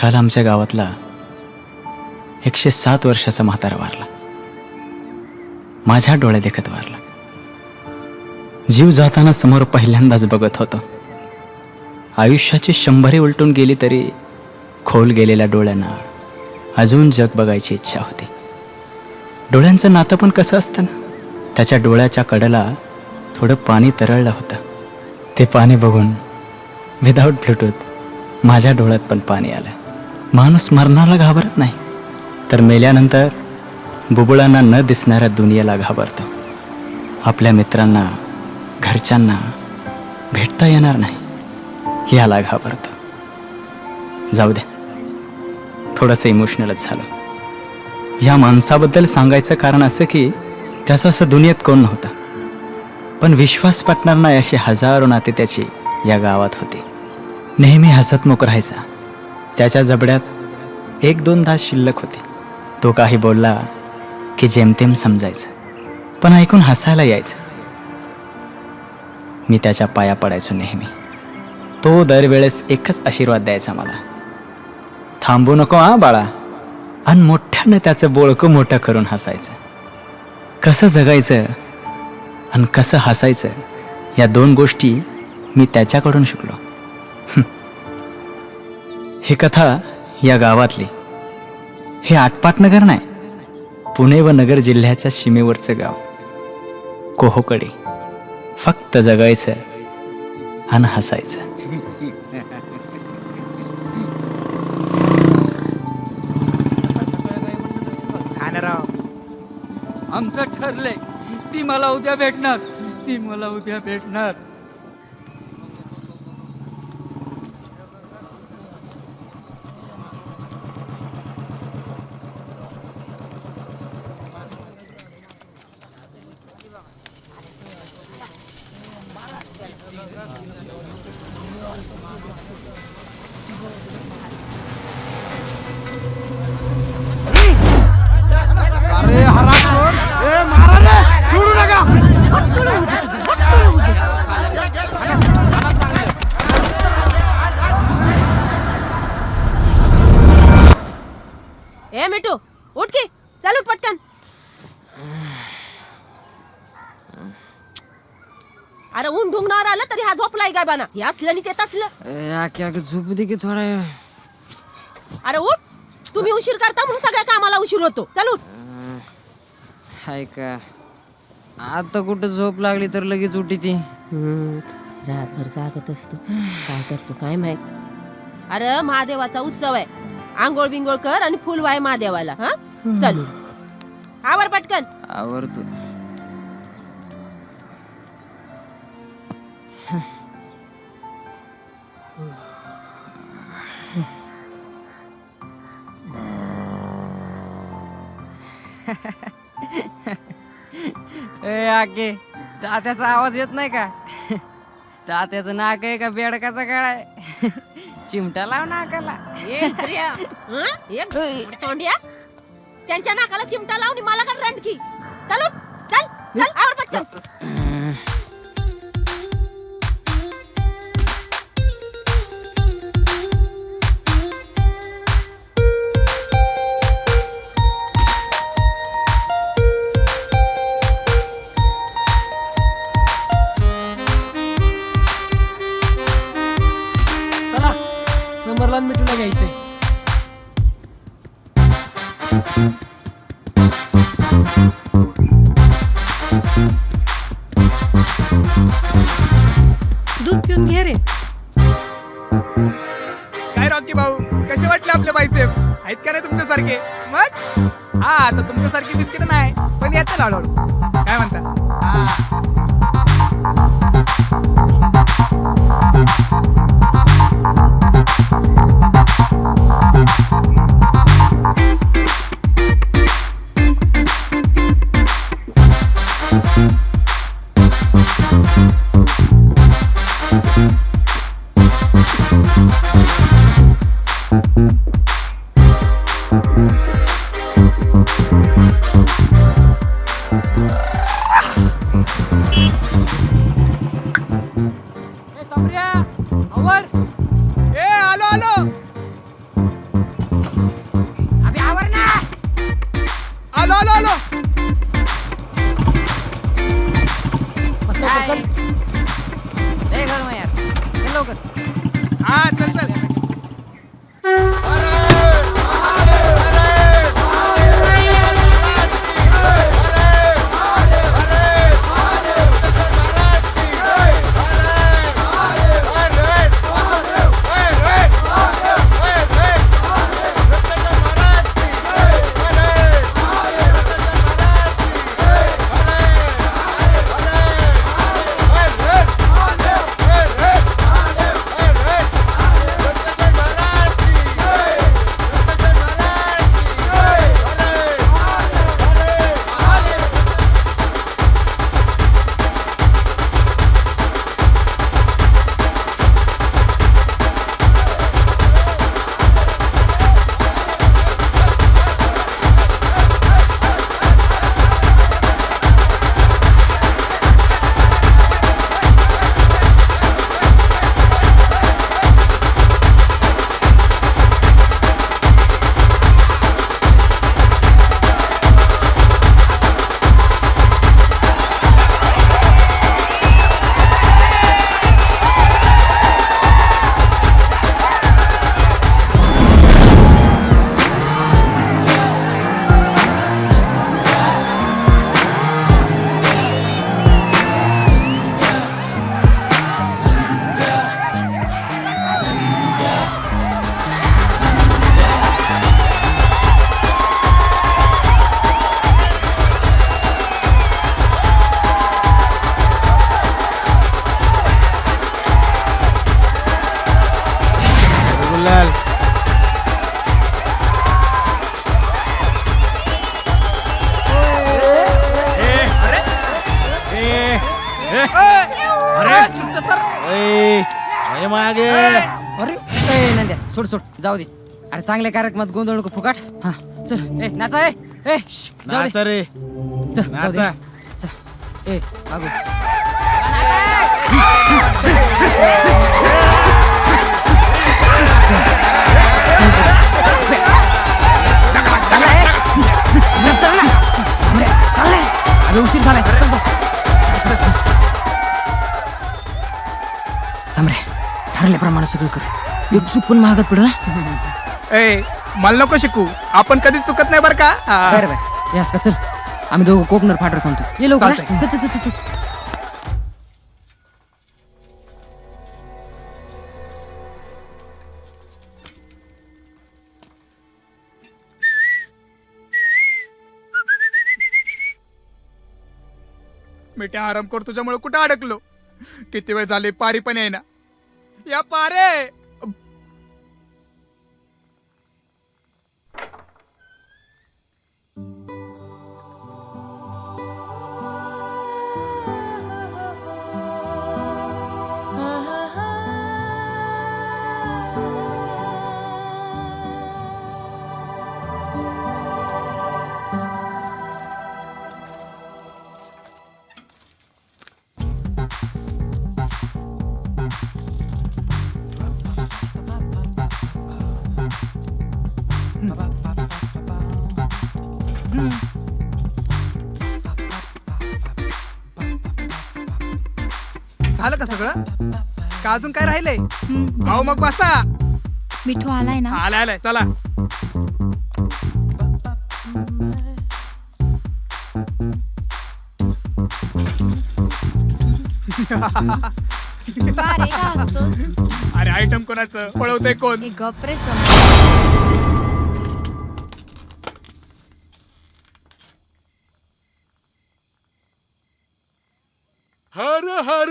काल आमच्या गावातला 107 वर्षाचा म्हातारा वारला. माझ्या डोळ्या देखत वारला. जीव जाताना समोर पहिल्यांदाच बघत होतो. आयुष्याची 100 उलटून गेली तरी खोल गेलेल्या डोळ्यांना अजून जग बघायची इच्छा होती. डोळ्यांचं नातं पण कसं असतं ना, त्याच्या डोळ्याच्या कडेला थोडं पाणी तरळलं होतं. ते पाणी बघून विदाऊट ब्लूटूथ माझ्या डोळ्यात पण पाणी आलं. माणूस मरणाला घाबरत नाही, तर मेल्यानंतर बुबुळांना न दिसणाऱ्या दुनियेला घाबरतो. आपल्या मित्रांना, घरच्यांना भेटता येणार नाही याला घाबरतो. जाऊ द्या, थोडंसं इमोशनलच झालं. या माणसाबद्दल सांगायचं कारण असं की त्याचं असं दुनियेत कोण नव्हतं, पण विश्वास पटणार नाही अशी हजारो नाते त्याची या गावात होती. नेहमी हसतमुख राहायचा. त्याच्या जबड्यात 1-2 दात शिल्लक होते. तो काही बोलला की जेमतेम समजायचं, पण ऐकून हसायला यायचं. मी त्याच्या पाया पडायचो नेहमी. तो दरवेळेस एकच आशीर्वाद द्यायचा मला, थांबू नको हा बाळा, आणि मोठ्यानं त्याचं बोळकं मोठं करून हसायचं. कसं जगायचं आणि कसं हसायचं या 2 गोष्टी मी त्याच्याकडून शिकलो. ही कथा या गावातली. हे आटपाटनगर नाही, पुणे व नगर जिल्ह्याच्या सीमेवरचं गाव कोहोकडे. फक्त जगायचं आणि हसायचं. आमचं ठरलंय, ती मला उद्या भेटणार, ती मला उद्या भेटणार. अरे हरामखोर, ए मारा रे, सोडू नका. ए मिठू, उठ की, चल उठ पटकन. अरे ऊन ढुंगणावर आलं तरी हा झोपलाय काय बाना. हे असलं आणि ते तसलं. झोपू दे की थोडा वेळ. अरे उठ, तुम्ही उशीर करता म्हणून सगळ्या कामाला उशीर होतो. चल उठ. हाय का, आता कुठं झोप लागली तर लगेच उठी ती. रातभर जागत असतो, काय करतो काय माहित. अरे महादेवाचा उत्सव आहे, आंघोळ बिंगोळ कर आणि फुल वाय महादेवाला. हा चल आवर पटकन. आवरतो. ए आके, तात्याचा आवाज येत नाही का? तात्याचं नाक आहे का बेडकाचा काळ आहे? चिमटा लाव नाकाला. एक तोंडिया, त्यांच्या नाकाला चिमटा लावून मला का रणकी. चल उठ, चल चल आवर पटकन. समरलाल मिठूला घ्यायचंय. दूध पिऊन घे रे. काय रॉकी भाऊ, कसे वाटले आपले बायसेप? आहेत का नाही तुमच्यासारखे? मग हा, आता तुमच्यासारखी बिस्किट नाही, पण येतं हळूहळू. काय म्हणता? हा चल चल गुलाल अरे तुमचं तर मागे अरे ए नंद्या सोड सोड जाऊ दे. अरे चांगल्या कार्यक्रमात गोंधळ नको फुकाट. हा चल ए नाचा ए श्श, जाऊ दे. रे चल जाऊ दे. चल ए मागू अरे उशीर झालाय चल जाऊ. सामरे ठरल्याप्रमाणे सगळं कर. एक चूक पण महागात पडलं ना. ए मला नको शिकू आपण कधीच चुकत नाही बरं का हा. बरं बरं यास का चल आम्ही दोघं कोपनर फाटर थांबतो. ये लवकर चालतंय. चल चल चल चल. मिठ्या आराम कर तुझ्यामुळे कुठं अडकलो. किती वेळ झाले पारी पण आहे ना या पारे. झालं का सगळं का अजून काय राहिलंय. भाऊ मग बसा. मिठू आलाय ना. आलाय आलाय चला. का रे का असतोस? अरे आयटम कोणाचं पळवतंय कोण. ए गप रे समोर. हर हर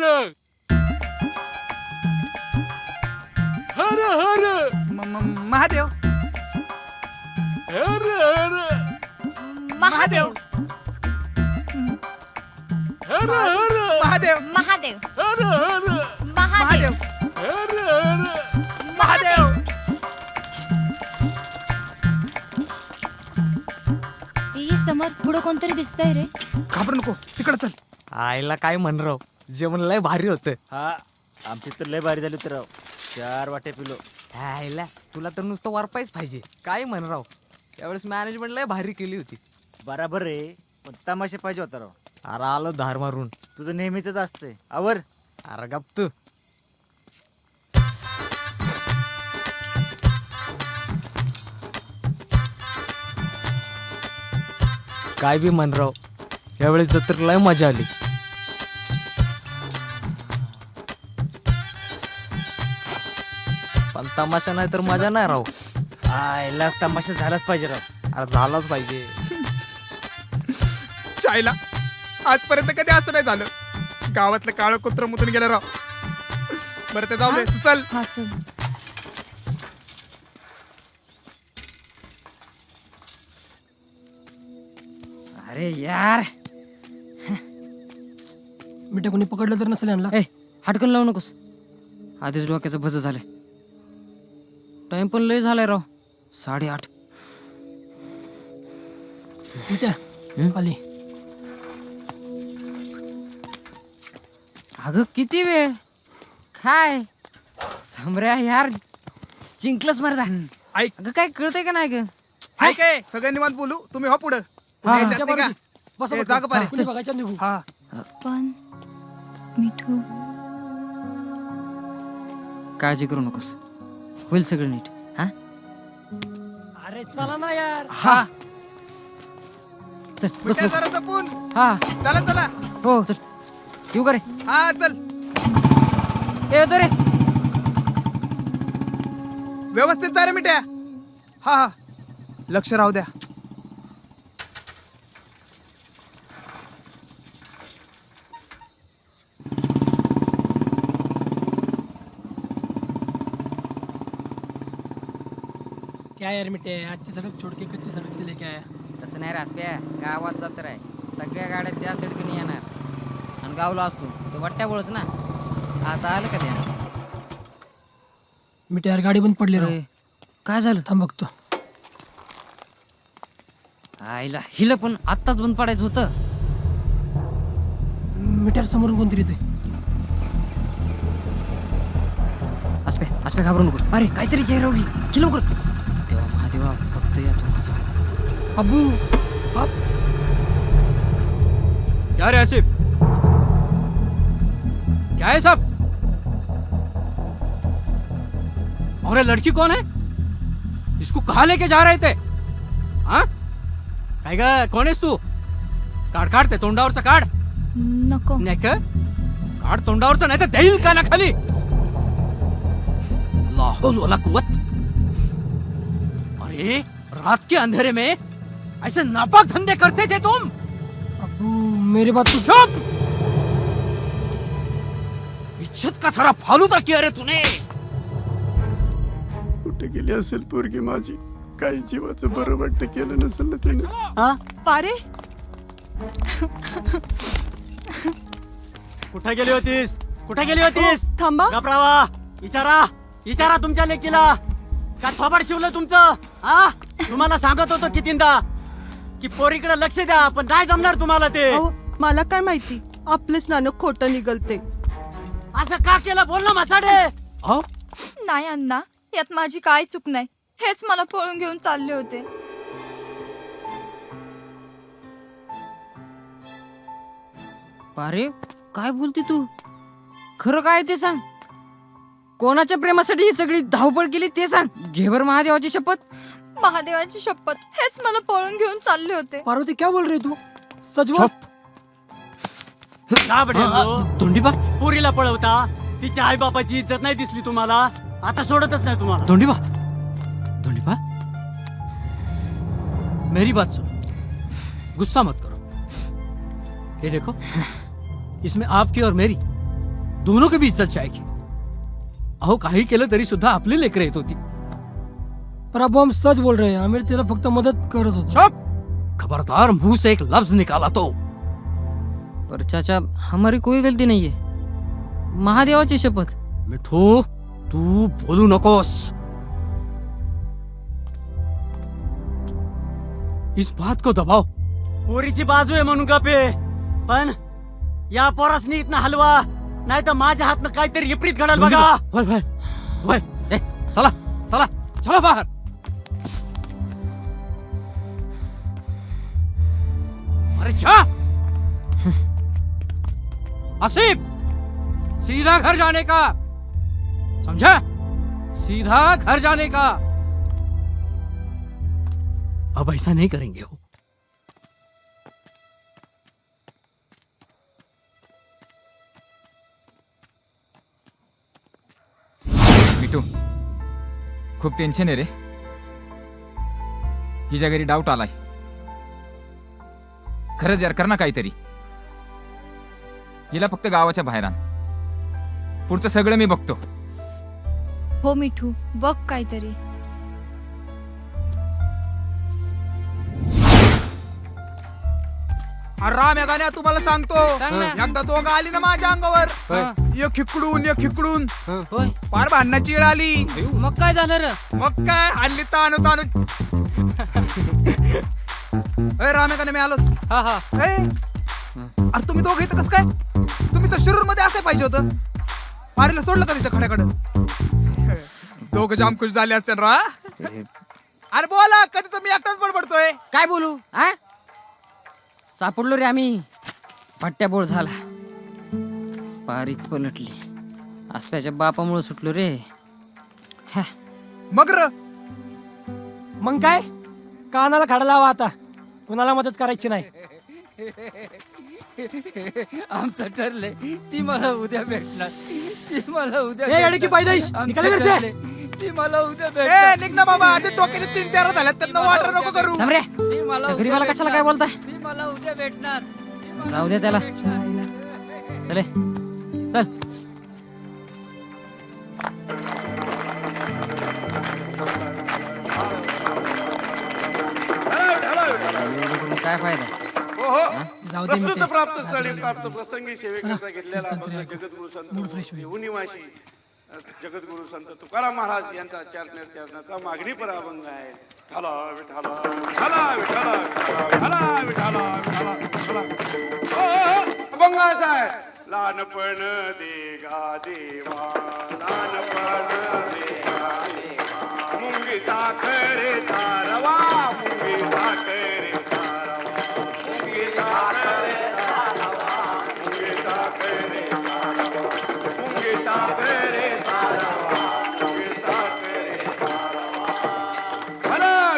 हर हर महादेव हर हर महादेव हर हर महादेव महादेव हर हर महादेव हर हर महादेव. ए समोर पुढं कोणतरी दिसतंय रे. घाबरू नको तिकडे चल. आईला काय म्हण राव जेवण लय भारी होतं. हा आमची तर लय भारी झाली तर राव 4 वाटे पिलो. आईला तुला तर नुसतं वारपायच पाहिजे. काय म्हण राव त्यावेळेस मॅनेजमेंट लय भारी केली होती. बराबर रे पण तमाशा पाहिजे होता राव. अरे आलो धार मारून. तुझं नेहमीच असतंय आवर. अरे गप तू. काय बी म्हण राव, यावेळेस जत्रेला लय मजा आली. पण तमाशा नाही तर मजा नाही राव. आयला तमाशा झालाच पाहिजे राव. अरे झालाच पाहिजे. चायला आजपर्यंत कधी असं नाही झालं. गावातलं काळं कुत्र मुतून गेलं राव. बरं ते जाऊ दे, तू चल. हा चल. अरे यार, मिठ्या कोणी पकडलं तर नसेल यांना. ए हटकन लावू नकोस. आधीच डोक्याचं भज झालंय. टाइम पण लय झालाय राव, 8:30. मिठ्या आली. अगं किती वेळ काय समऱ्या यार, जिंकलंच मरदा. ऐक अगं काय कळतंय का नाही ग? ऐक आहे, सगळं निवांत बोलू. तुम्ही हो पुढं. हा. याच्यात नाही का? बसा ए, बसा. जागा पारे. कुणी बघायच्या निघू. हा पण मिठू, काळजी करू नकोस, होईल सगळं नीट. हा अरे चला ना यार. हा चल बस. मिठ्या जरा जपून. हा चला चला. हो चल, येऊ का रे? हा चल. येतो रे. व्यवस्थित जा रे मिठ्या. हा हा लक्ष राहू द्या. क्या यार मिठ्या, आजची सडक छोड़ के कच्ची सडक से लेके आया. तसं नाही रासप्या, गावात जत्रा आहे. सगळ्या गाड्या त्या सडकीने येणार आणि गावला असतो तो वट्ट्या बोलच ना. आता आलं का त्या? मिठ्या यार गाडी बंद पडली राव. काय झालं? थांब बघतो. आईला हिला पण आत्ताच बंद पडायचं होतं. मिठ्या समोरून कोणतरी येते. असपे घाबरू नको. अरे काहीतरी चेहरावली की लवकर. देवा महादेवा, फक्त या तू माझा. अब्बू आप क्या रे आसिफ, क्या है सब? और ये लड़की कौन है? इसको कहाँ लेके जा रहे थे? हाँ काय ग, कोण आहेस तू? काढ ते तोंडावरचं काढ. नको. नेक काढ तोंडावरचं, नाही तर देईल का ना खाली. ला हौल वला कुव्वत. अरे रात के अंधेरे में ऐसे नापाक धंधे करते थे तुम? अब्बू मेरी बात तो चुप! इज्जत का सारा फालूदा किया रे तूने. कुठे गेली असेल पोरगी माझी? काही जीवाचं बरं वाटतं केलं नसेल ना त्याने. हा पारे कुठे गेली होतीस? कुठे गेली होतीस? थांबा. घबरावा. विचारा तुमच्या लेकीला. का थोबाड शिवलं तुमचं? हा तुम्हाला सांगत होतो कितींदा की पोरीकडे लक्ष द्या, पण नाही जमणार तुम्हाला ते. मला काय माहिती, आपलेच नाणं खोटं निघलते. असं का केलं? बोल ना मसाडे. नाही अण्णा, यात माझी काय चूक नाही. हेच मला पळून घेऊन चालले होते. अरे काय बोलते तू? खरं काय ते सांग. कोणाच्या प्रेमासाठी ही सगळी धावपळ केली ते सांग. घेवर महादेवाची शपथ. महादेवाची शपथ, हेच मला पळून घेऊन चालले होते. पार्वती क्या बोल रही तू? सजवा. का बडे धोंडीबा, पोरीला पळवता. तिच्या आई बापाची इज्जत नाही दिसली तुम्हाला? आता सोडतच नाही तुम्हाला. धोंडीबा, मेरी बात सुनो, गुस्सा मत करो. ये देखो, इसमें आपकी और मेरी दोनों की भी इज्जत जाएगी. अहो काही केलं तरी सुद्धा आपली लेकरं येत होती. पर अब्बू हम सच बोल रहे हैं. आमिर तेरा फक्त मदत करत होतो. चुप! खबरदार मुंह से एक लफ्ज निकाला तो. पर चाचा, हमारी कोई गलती नहीं है. महादेवाची शपथ. मिठू, तू बोलू नकोस. इस बात को दबाव. पोरीची बाजू आहे म्हणून गपे, पण या पोरासनी इथनं हलवा, नाही तर माझ्या हातनं काहीतरी विपरीत घडल बघा. वय वय वय, ए चला चला चलो बाहर. अरे जा. आसिफ, सीधा घर जाने का, समझा? सीधा घर जाने का. अब ऐसा नहीं करेंगे हो. मिठू खूप टेन्शन आहे रे. हिच्या घरी डाऊट आलाय. खरंच यार, कर ना काहीतरी. हिला फक्त गावाच्या बाहेर आण. पुढचं सगळं मी बघतो. हो मिठू, बघ काहीतरी. अरे राम या गाण्या तुम्हाला सांगतो, एकदा दोघं आली ना माझ्या अंगावर, एक खिकडून एक खिकडून फार भांडणाची वेळ आली. मग काय झालं रे? मग काय हल्ली ताणू ताणू. राम या गाण्या मी आलोच. अरे तुम्ही दोघं इथं कसं काय? तुम्ही तर शिरूर मध्ये असाय पाहिजे होतं. पारीला सोडलं का तिच्या खड्याकडं? दोघं जाम खुश झाले असते रा. अरे बोला, कधी तर मी एकटाच बडबडतोय. काय बोलू? हा, सापडलो रे आम्ही. पट्ट्या बोळ झाला, पारीत पलटली. आसप्याच्या बापामुळे सुटलो रे. मग र मग काय, कानाला खडा लावा आता, कुणाला मदत करायची नाही. आमचं ठरलंय, ती मला उद्या भेटणार. ती मला उद्या ए, अडकी पैदाइश, आमचं निकाल घरचे. ठरलंय, ती मला उद्या ए भेटणार. निघ ना बाबा, ते डोक्याचे 3 तेरा झाल्यात, त्यांना वाटर नको करू. थांब रे, त्या गरीबाला कशाला काय बोलताय? ती मला उद्या भेटणार. जाऊ दे त्याला. चले चल. काय फायदा? जाऊ दे मी ते. प्राप्त स्थळी प्राप्त प्रसंगी सेवेकरता घेतलेला जगद्गुरु संत निवासी जगद्गुरु संत तुकाराम महाराज यांचा चरणाचा मागणी पर अभंग आहे. विठाला विठाला विठाला विठाला विठाला विठाला विठाला विठाला. अभंग असा आहे. लहानपण देगा देवा, लहानपण देगा देवा, मुंगी साखरे तारवा, मुंगी साखरे तारवा, मुंगी साखरे तारवा, मुंगी साखरे तारवा, मुंगी साखरे तारवा, मुंगी साखरे तारवा.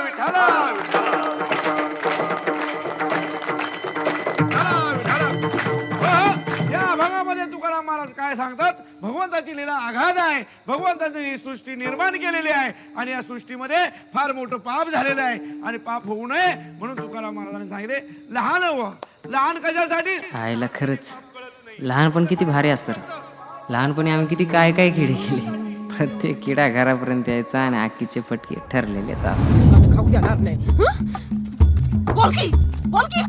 विठाला विठाला या अभंगामध्ये तुकाराम महाराज काय सांगतात? भगवंताची लीला आघात आहे. भगवंताने ही सृष्टी निर्माण केलेली आहे आणि या सृष्टीमध्ये फार मोठं पाप झालेलं आहे आणि पाप होऊ नये म्हणून तुकाराम महाराजांनी सांगितले लहान व्हा. लहान कशासाठी? आईला खरंच लहानपण किती भारी असतं रे. लहानपणी आम्ही किती काय काय किडे केले. प्रत्येक किडा घरापर्यंत यायचा आणि आखीचे फटके ठरलेलेच असायचे. खाऊ देणार नाही. बोलकी बोलकी,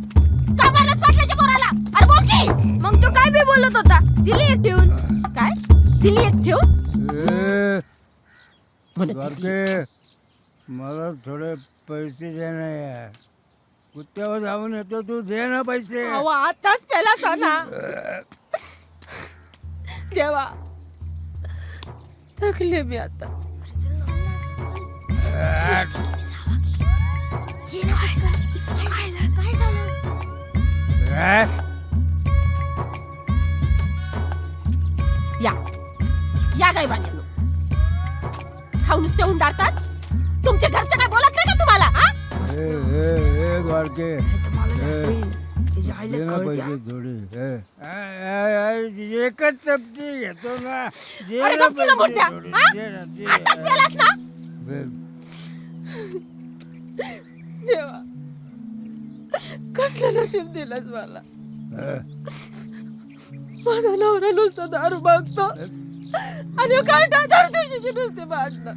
काय मारलं पाटलाच्या पोराला? अरे बोलकी. मग तो काय बी बोलत होता? दिली एक ठेवून. काय दिली एक ठेव? मला थोडे पैसे दे ना यार. कुत्त्यावर जाऊन येतो, तू दे ना पैसे. अहो आताच पेला ना. देवा थकले मी आता. या काय बांधलो खाऊन नुसते उंडारतात. तुमच्या घरचं काय बोलत नाही का तुम्हाला? द्वारके दे ना पैसे थोडे. एकच चपटी घेतो ना. अरे गप्पी ना मोठ्या. आताच पेलास ना. देवा कसलं नशीब दिलंस मला. माझा नवरा नुसतं दारू मागतो आणि काय दर दिवशीची नुसते भांडणं.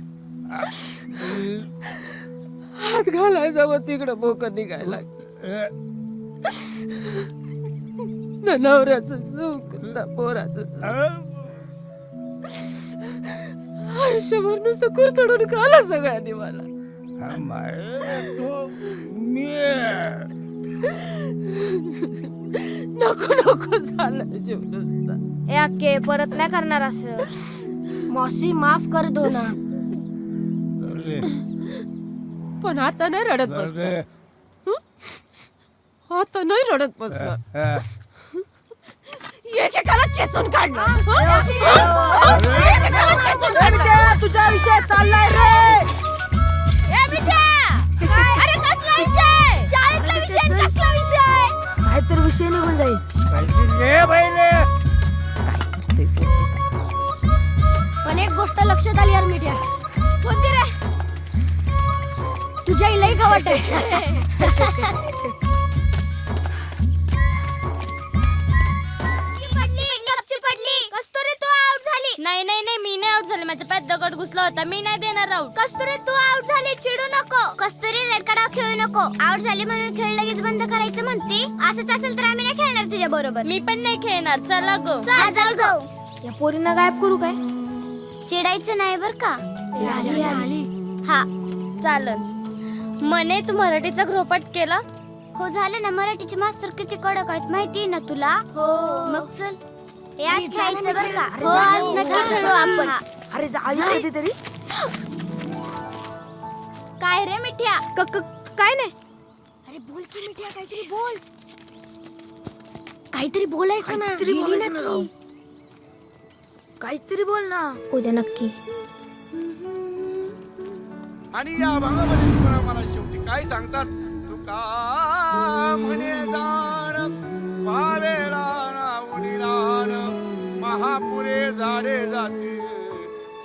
हात घालायचा मग तिकडं बोकं निघायला. ना नवऱ्याचं सुख ना पोराचं सुख. आयुष्यभर नुसतं कुरतडून खाला सगळ्यांनी मला. नको नको झालं जीव नुसता. ए अक्के, परत नाही करणार असं. मौसी माफ कर दो ना. पण आता नाही रडत बसणार. आता नाही रडत बसणार. एकेकाला चेचून काढणार. तुझा विषय चाललाय रे. अरे कसला विषय? शाळेतला विषय कसला विषय? काहीतरी विषय निघून जाईल. पैसे दे पहिले. पण एक गोष्ट लक्षात आली यार मीडिया. कोणती रे? तुझ्या इलाही गवट आहे. कस्तुरी तू आउट झाली. नाही नाही नाही मी नाही आउट झाले. माझ्या पायात दगड घुसला होता. मी नाही देणार आउट. कस्तुरी तू आउट झाली. चिडू नको. कस्तुरी रेड कार्ड खेळू नको. आउट झाली म्हणून खेळ लगेच बंद करायचं म्हणते. असंच असेल तर आम्ही नाही खेळणार तुझ्या बरोबर. मी पण नाही खेळणार. चला गो. चल जाऊ. या पोरींना गायब करू काय? चिडायचं नाही बर का. हा चालन. मने तू मराठीचा गृहपाठ केला? हो झालं ना. मराठीचे मास्तर किती कडक आहेत माहिती ना तुला. हो. मग चल याच खेळायचं बर का. हो आज नक्की खेळू आपण. अरे जा तरी. काय रे मिठ्या? काय नाही. अरे बोल की मिठ्या काहीतरी बोल. काहीतरी बोलायचं ना. काहीतरी बोल ना. उद्या नक्की. आणि या भागामध्ये तुकाराम महाराज शेवटी काय सांगतात? तुका म्हणे जाण पावेला नावनी रान महापुरे झाडे जाते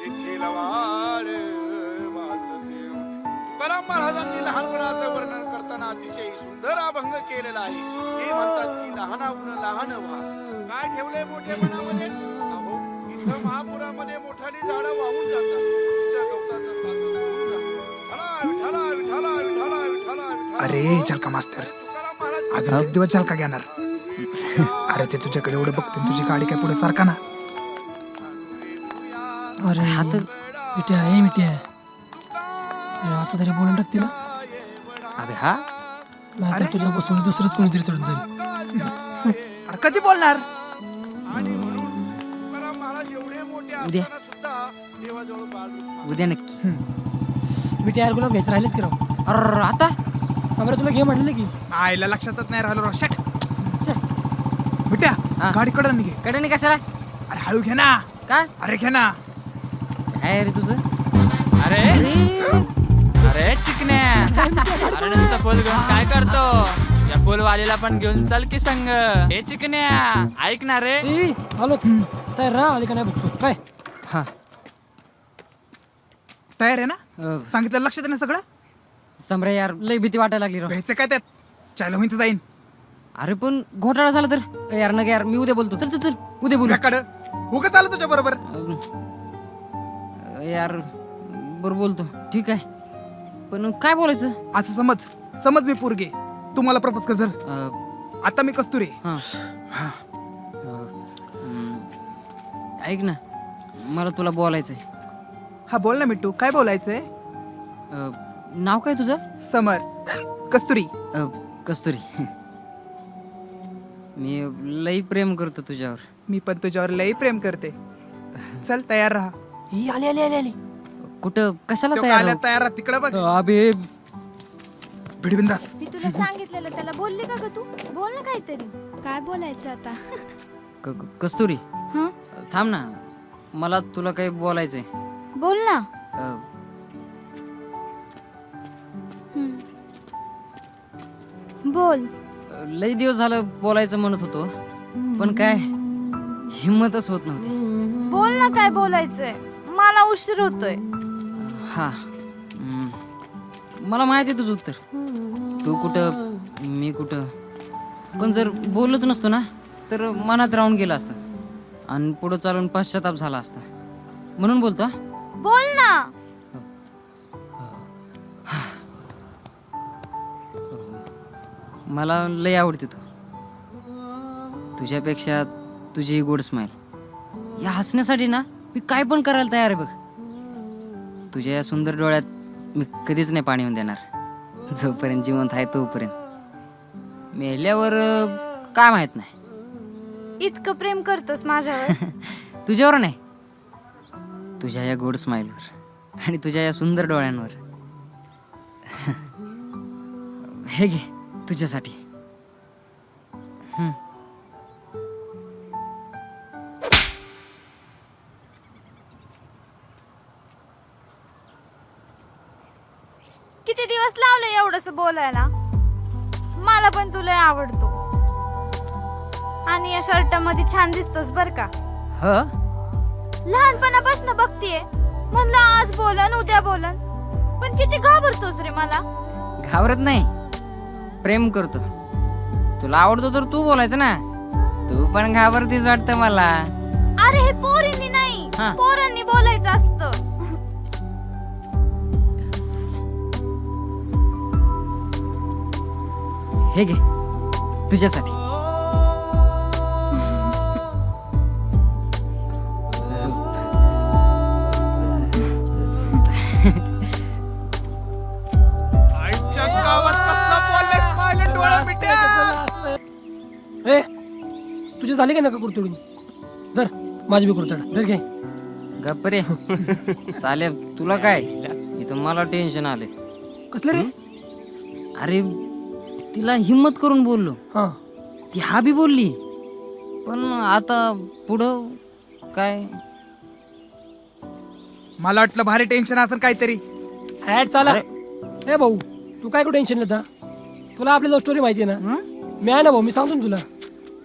देखील वाढ वाजते. तुकाराम महाराजांनी लहानपणाचं वर्णन करताना अतिशय सुंदर अभंग केलेला आहे. ते म्हणतात की लहानाहून लहान व्हा. काय ठेवले मोठेपणामध्ये? अहो इथं महापुरामध्ये मोठाली झाडं वाहून जातात. त्या गवताचं पातळ वाहून जातं. विठाला, विठाला, विठाला, विठाला, विठाला. अरे झलका मास्तर, अजून एक दिवस झलका घेणार. अरे ते तुझ्याकडे एवढं बघते तुझी गाडी काय पुढे सारखा ना. अरे हा तर मिठ्या आहे मिठ्या. अरे आता तरी बोलून टाकते ना. अबे हा नाहीतर तुझ्या बसून दुसरंच कोणीतरी चढून जाईल. अरे कधी बोलणार? उद्या उद्या नक्की. मिठ्या यार गुलाब घ्यायचं राहिलेच की राव. अरे आता समोर तुला घे म्हणलं की. आईला लक्षातच नाही राहिलो. रॉशट बिट्या हा. गाडी कडे निघे. कडे कशाला? अरे हळू घे ना. का अरे घे ना. काय रे तुझं? अरे अरे चिकन्या. अरे नुसतं फुल घेऊन काय करतो? या फुलवालीला पण घेऊन चल की संग. हे चिकन्या ऐक ना रे. ए आलोच. तयार राहा. आली का नाही बघतो काय. हा तयार आहे ना? सांगितलं लक्षात आहे ना सगळं? सम्राट यार लय भीती वाटायला लागली राव. घ्यायचं काय त्यात? चायला होईन तर जाईन. अरे पण घोटाळा झाला तर यार नग यार मी उद्या बोलतो. चल चल चल उद्या बोलू. उगत आलं तुझ्या बरोबर. यार बरोबर बोलतो. ठीक आहे पण काय बोलायचं? असं समज मी पोरगे तुम्हाला प्रपोज कर. जर आता मी कस्तुरी. ऐक ना मला तुला बोलायचंय. हा बोल ना मिट्टू. काय बोलायचंय? नाव काय तुझं? समर. कस्तुरी. कस्तुरी. मी लई प्रेम करतो तुझ्यावर. मी पण तुझ्यावर लई प्रेम करते. चल तयार राहा. ही आली आली आली आली. कुठं कशाला तो तयार आल्या आहो? तयार राहा. तिकडे बघ. अबे भिडबिंदास. मी तुला सांगितलेलं त्याला बोलली का ग तू? बोल ना काहीतरी. काय बोलायचं आता? कस्तुरी हं? थांब ना. मला तुला काही बोलायचंय. बोल ना. बोल. लई दिवस झालं बोलायचं म्हणत होतो पण काय हिम्मतच होत नव्हती. बोल ना काय बोलायचंय. मला उशीर होतोय. हा मला माहिती आहे तुझं उत्तर. तू कुठं मी कुठं. पण जर बोललोच नसतो ना तर मनात राहून गेलं असतं आणि पुढं चालून पश्चाताप झाला असता. म्हणून बोलतो. बोल ना. मला लय आवडते तू. तुझ्यापेक्षा तुझी ही गोड स्माईल. या हसण्यासाठी ना मी काय पण करायला तयार आहे बघ. तुझ्या या सुंदर डोळ्यात मी कधीच नाही पाणी होऊन देणार. जोपर्यंत जिवंत आहे तोपर्यंत. मेल्यावर काय माहित नाही. इतकं प्रेम करतोस माझ्यावर? तुझ्यावर नाही तुझ्या या गोड स्माईलवर आणि तुझ्या या सुंदर डोळ्यांवर. हे घे तुझ्यासाठी. किती दिवस लावले एवढंस बोलायला. मला पण तुला आवडतो आणि या शर्ट मध्ये छान दिसतोस बर का. ह लहानपणापासून बघतीये, म्हणलं आज बोलन उद्या बोलन, पण किती घाबरतोस रे मला. घाबरत नाही, प्रेम करतो. तुला आवडतो तर तू बोलायचं ना. तू पण घाबरतीस वाटतं मला. अरे हे पोरींनी नाही, हा. पोरांनी बोलायचं असतं. हे घे तुझ्यासाठी. आईच्या गावात कसला बोललाय स्माइल डोळा मिट्या. ए तुझे झाले का नका कुरतडून? धर माझी बी कुरतड धर घे. गप्प रे साले, तुला काय इथं मला टेन्शन आले. कसलं रे? अरे तिला हिम्मत करून बोललो, हा ती हा बी बोलली, पण आता पुढं काय. मला वाटलं भारी टेन्शन असेल काहीतरी. ऍड चाला. ए भाऊ तू काय को टेन्शन नव्हता? तुला आपली लव्ह स्टोरी माहिती आहे ना? मी आहे ना भाऊ, मी सांगतो ना तुला.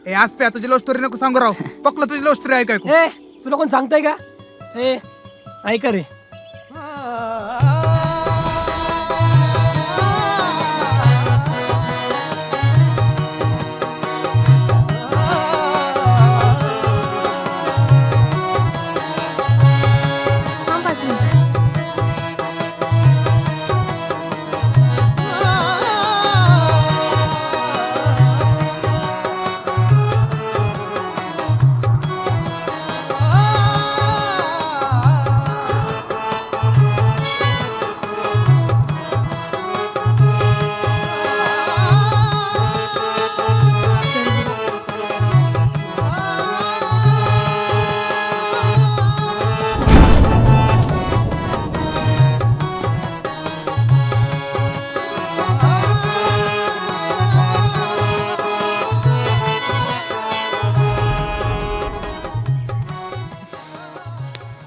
ए आज प्या तुझी लव्ह स्टोरी नको सांगू राव. पकलं तुझी लव्ह स्टोरी ऐकाय. ए तुला कोण सांगताय का? ए ऐका रे. थांब 5 मिनिटं.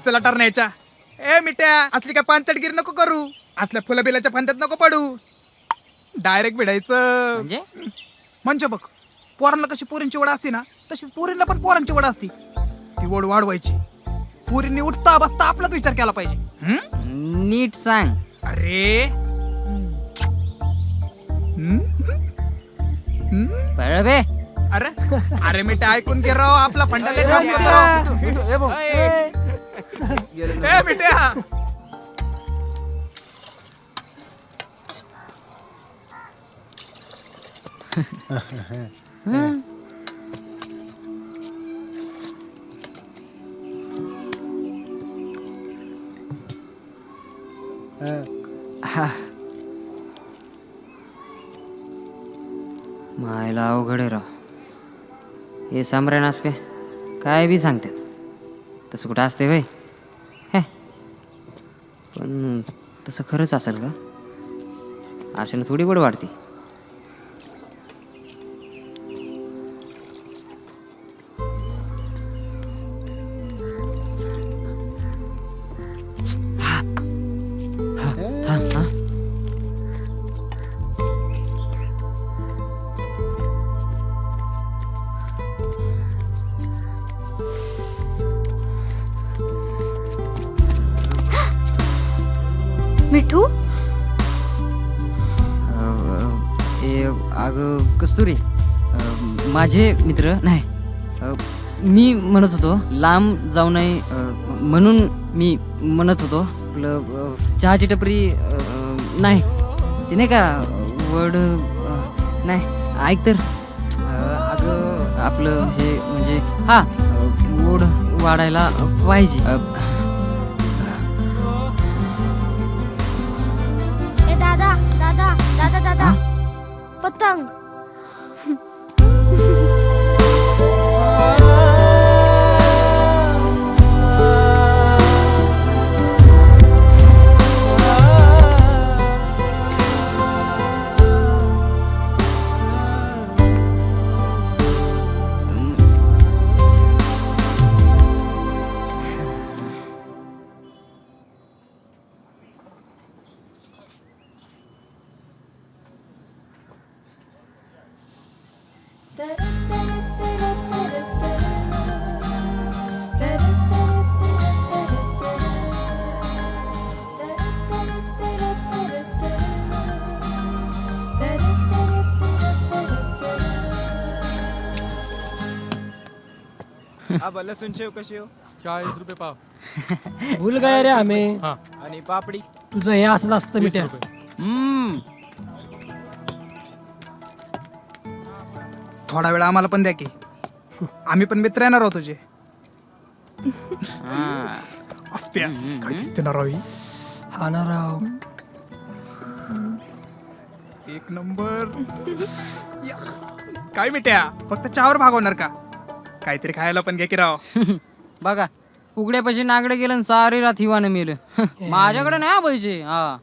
चला टरण्याच्या. ए मिट्या असली काय पानतडगिरी नको करू. असल्या फुलबिलाच्या फांद्यात नको पडू. डायरेक्ट भिडायचं. म्हणजे बघ, पोरांना कशी पोरींची वड असते ना, तशीच पोरींना पण पोरांची वड असती. ती वड वाढवायची. पोरींनी उठता बसता आपलाच विचार केला पाहिजे. नीट सांग. अरे बे. अरे अरे मिट्या ऐकून घे राव. आपला फंडा लय काम करतो राव. ए मिट्या मायला अवघड आहे राव. हे सामऱ्या नासपे काय बी सांगतात. तसं कुठं असते वय. हे पण तसं खरंच असेल का? आशेनं थोडी गोड वाढते. थांब हा. मिठू, अगं कस्तुरी, माझे मित्र नाही. मी म्हणत होतो लांब जाऊ नये, म्हणून मी म्हणत होतो आपलं चहाची टपरी नाही, ती नाही का वड नाही. ऐक तर, अगं आपलं हे म्हणजे हा वड वाढायला पाहिजे. ए दादा दादा दादा दादा, पतंग. लसूण शेव कशी हो 40 रुपये पाव. भूल गया रे आम्ही आणि पापडी तुझं हे असंच असतं मिठ्या. थोडा वेळ आम्हाला पण द्या की आम्ही पण मित्र येणार आहोत तुझे. अस्प्या, काय दिसते ना राव ही? हा ना राव. एक नंबर. काय मिठ्या फक्त चहावर भागवणार का? काहीतरी खायला पण घ्या की राव. बघा उघड्यापाशी नागडे गेलं आणि सारी रात हिवानं मेलं. माझ्याकडे नाही हा पैसे. हा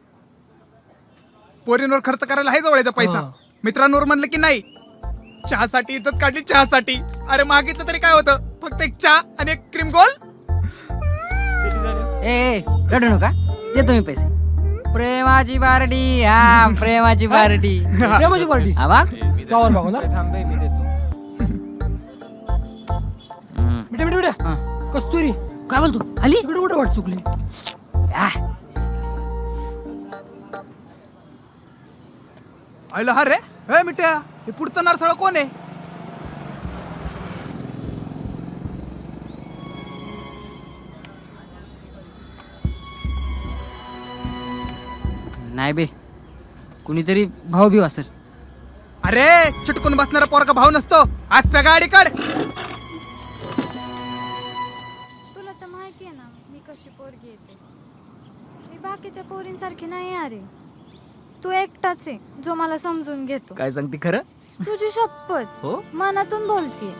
पोरींवर खर्च करायला आहे जवळचा पैसा. मित्रांवर म्हणलं की नाही. चहासाठी इज्जत काढली चहासाठी. अरे मागितलं तरी काय होतं फक्त एक चहा आणि एक क्रीम गोल. ए रडू नका देतो मी पैसे. प्रेमाची पार्टी. हा प्रेमाची पार्टी. प्रेमाची पार्टी हा बघ चहावर भागवणार. थांबे मी देतो. मिठ्या मिठ्या मिठ्या कस्तुरी काय बोलतो आली इकडे कुठे वाट चुकली. आयला हा रे हे मिठ्या हे पुढचं नारसाळ कोण आहे? नाही बे कुणीतरी भाऊ बिव असेल. अरे चिटकून बसणारा पोरका भाव नसतो. आज त्या गाडी काढ. तुला तर माहितीये ना मी कशी पोरगी येते. मी बाकीच्या पोरींसारखी नाही अरे. तू एकटाच आहे जो मला समजून घेतो. काय सांगते खरं? तुझी शपथ हो मनातून बोलतीये.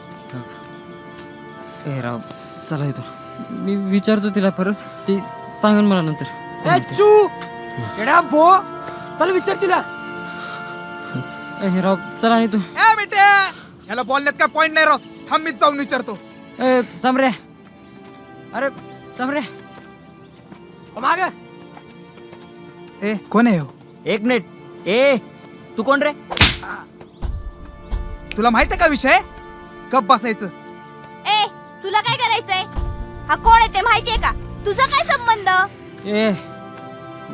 ए राव चला येतो. मी विचारतो तिला परत. ती सांगन मला नंतर. ए चू एडा बो चल विचार तिला. ए राव चला आणि तू. ए मिठ्या ह्याला बोलण्यात काय पॉइंट नाही राव. थांब मीच जाऊन विचारतो. ए समरे. अरे समरे. माग ए कोण आहे हो? एक मिनिट. ए तू कोण रे? तुला माहित आहे का विषय? गप बसायचं. ए तुला काय करायचंय? हा कोण आहे ते माहितीये का? तुझा काय संबंध? ए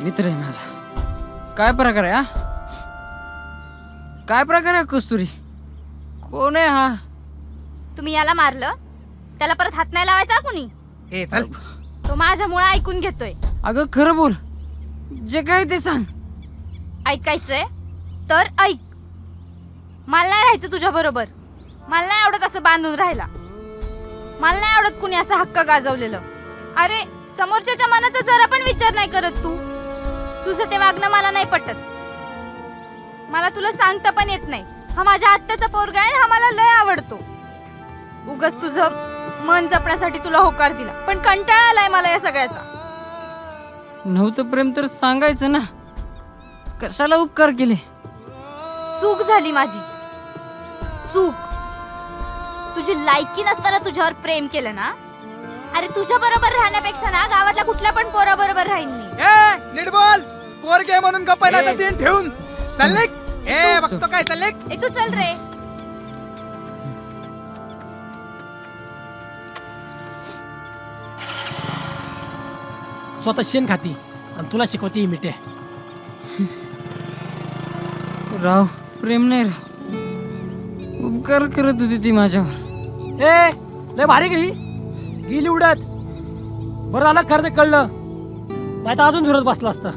मित्र आहे माझा. काय प्रकार आहे हा? काय प्रकार आहे कस्तुरी? कोण आहे हा? तुम्ही याला मारलं त्याला परत हात नाही लावायचा कुणी. ए चल. तो माझ्यामुळे ऐकून घेतोय. अगं खरं बोल. जे काय ते सांग. ऐकायचंय तर ऐक. मला नाही राहायचं तुझ्या बरोबर. मला नाही आवडत असं बांधून राहायला. मला नाही आवडत कुणी असं हक्क गाजवलेलं. अरे समोरच्याच्या मनाचा जरा पण विचार नाही करत तू. तुझं ते वागणं मला नाही पटत. मला तुला सांगता पण येत नाही. हा माझ्या आत्याचा पोरगा आहे. हा मला लय आवडतो. उगाच तुझं मन जपण्यासाठी तुला होकार दिला पण कंटाळा आलाय मला या सगळ्याचा. नव्हतं प्रेम तर सांगायचं ना. कशाला उपकार केले? चूक झाली माझी. चूक. तुझी लायकी नसताना तुझ्यावर प्रेम केलं ना. अरे तुझ्या बरोबर राहण्यापेक्षा ना गावातल्या कुठल्या पण पोरा बरोबर राहीन मी. ए नीट बोल. पोरगे म्हणून गप्पा नाही तर दिन ठेवून चालले. ए बघतो काय चालले. ए तू चल रे. स्वतः शेण खाती आणि तुला शिकवते ही मिठ्या. राव प्रेम नाही राव. उपकार करत होती ती माझ्यावर. ए लय भारी गई गेली उडत. बरं झालं खरं ते कळलं नाही तर अजून झुरत बसला असता.